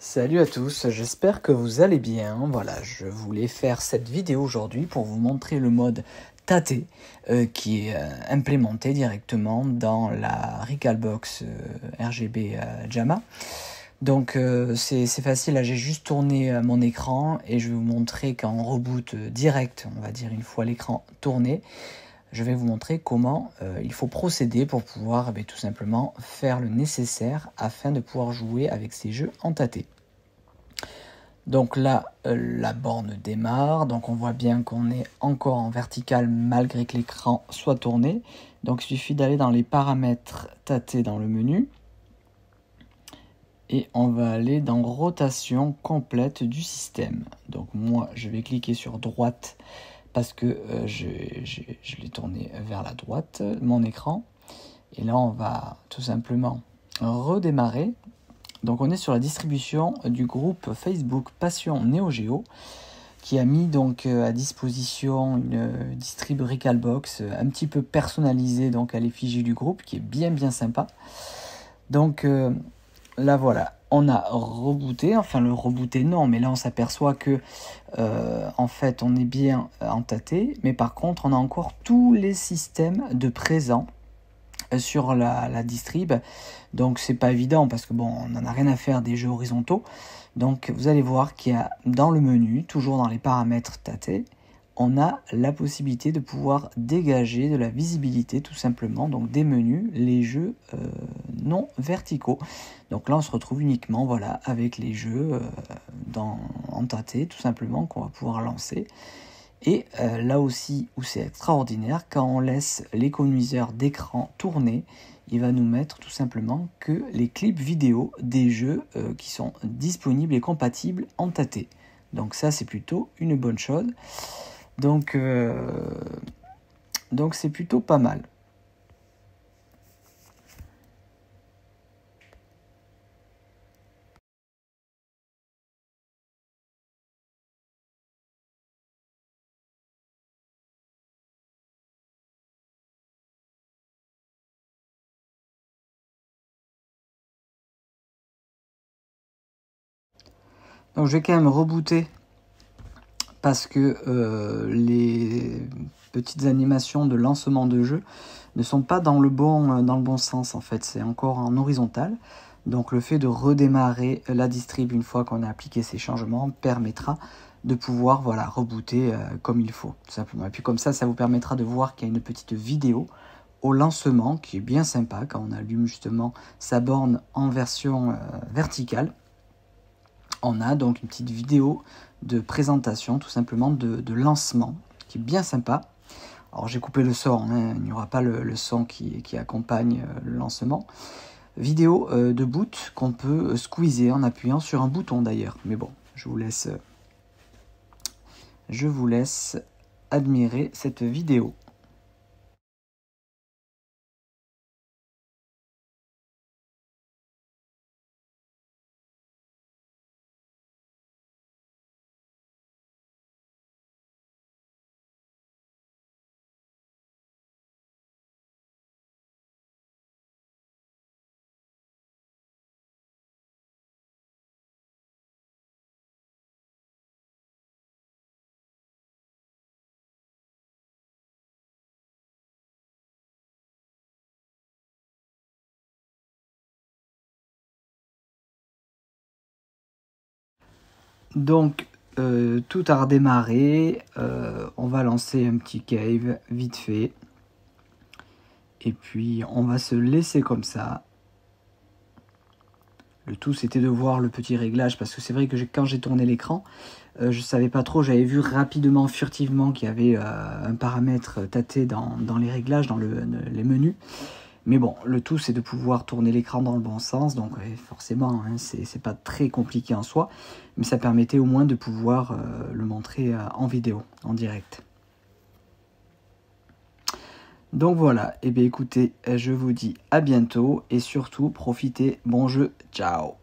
Salut à tous, j'espère que vous allez bien. Voilà, je voulais faire cette vidéo aujourd'hui pour vous montrer le mode tâter qui est implémenté directement dans la Recalbox RGB JAMA. Donc c'est facile, là j'ai juste tourné mon écran et je vais vous montrer qu'en reboot direct, on va dire une fois l'écran tourné, je vais vous montrer comment il faut procéder pour pouvoir tout simplement faire le nécessaire afin de pouvoir jouer avec ces jeux en tâter. Donc là, la borne démarre, donc on voit bien qu'on est encore en vertical malgré que l'écran soit tourné. Donc il suffit d'aller dans les paramètres tâter dans le menu. Et on va aller dans rotation complète du système. Donc moi, je vais cliquer sur droite parce que je l'ai tourné vers la droite, mon écran. Et là, on va tout simplement redémarrer. Donc on est sur la distribution du groupe Facebook Passion Neo Geo qui a mis donc à disposition une distrib Recalbox un petit peu personnalisée donc à l'effigie du groupe qui est bien sympa. Donc là voilà, on a rebooté, enfin le rebooté non, mais là on s'aperçoit que en fait on est bien en tâter, mais par contre on a encore tous les systèmes de présent sur la distrib, donc c'est pas évident parce que bon, on n'en a rien à faire des jeux horizontaux. Donc vous allez voir qu'il y a dans le menu, toujours dans les paramètres tâter, on a la possibilité de pouvoir dégager de la visibilité tout simplement, donc des menus, les jeux non verticaux. Donc là on se retrouve uniquement voilà, avec les jeux en tâter tout simplement qu'on va pouvoir lancer. Et là aussi où c'est extraordinaire, quand on laisse l'économiseur d'écran tourner, il va nous mettre tout simplement que les clips vidéo des jeux qui sont disponibles et compatibles en tâter. Donc ça c'est plutôt une bonne chose. Donc c'est plutôt pas mal. Donc je vais quand même rebooter parce que les petites animations de lancement de jeu ne sont pas dans le bon sens en fait, c'est encore en horizontal. Donc le fait de redémarrer la distrib une fois qu'on a appliqué ces changements permettra de pouvoir voilà, rebooter comme il faut, tout simplement. Et puis comme ça vous permettra de voir qu'il y a une petite vidéo au lancement qui est bien sympa quand on allume justement sa borne en version verticale. On a donc une petite vidéo de présentation tout simplement de lancement qui est bien sympa. Alors j'ai coupé le son, hein, il n'y aura pas le son qui accompagne le lancement. Vidéo de boot qu'on peut squeezer en appuyant sur un bouton d'ailleurs. Mais bon, je vous laisse admirer cette vidéo. Donc tout a redémarré, on va lancer un petit cave vite fait et puis on va se laisser comme ça. Le tout c'était de voir le petit réglage parce que c'est vrai que quand j'ai tourné l'écran, je savais pas trop, j'avais vu rapidement, furtivement qu'il y avait un paramètre tâter dans les réglages, dans les menus. Mais bon, le tout c'est de pouvoir tourner l'écran dans le bon sens, donc forcément hein, c'est pas très compliqué en soi, mais ça permettait au moins de pouvoir le montrer en vidéo, en direct. Donc voilà, et bien écoutez, je vous dis à bientôt, et surtout profitez, bon jeu, ciao.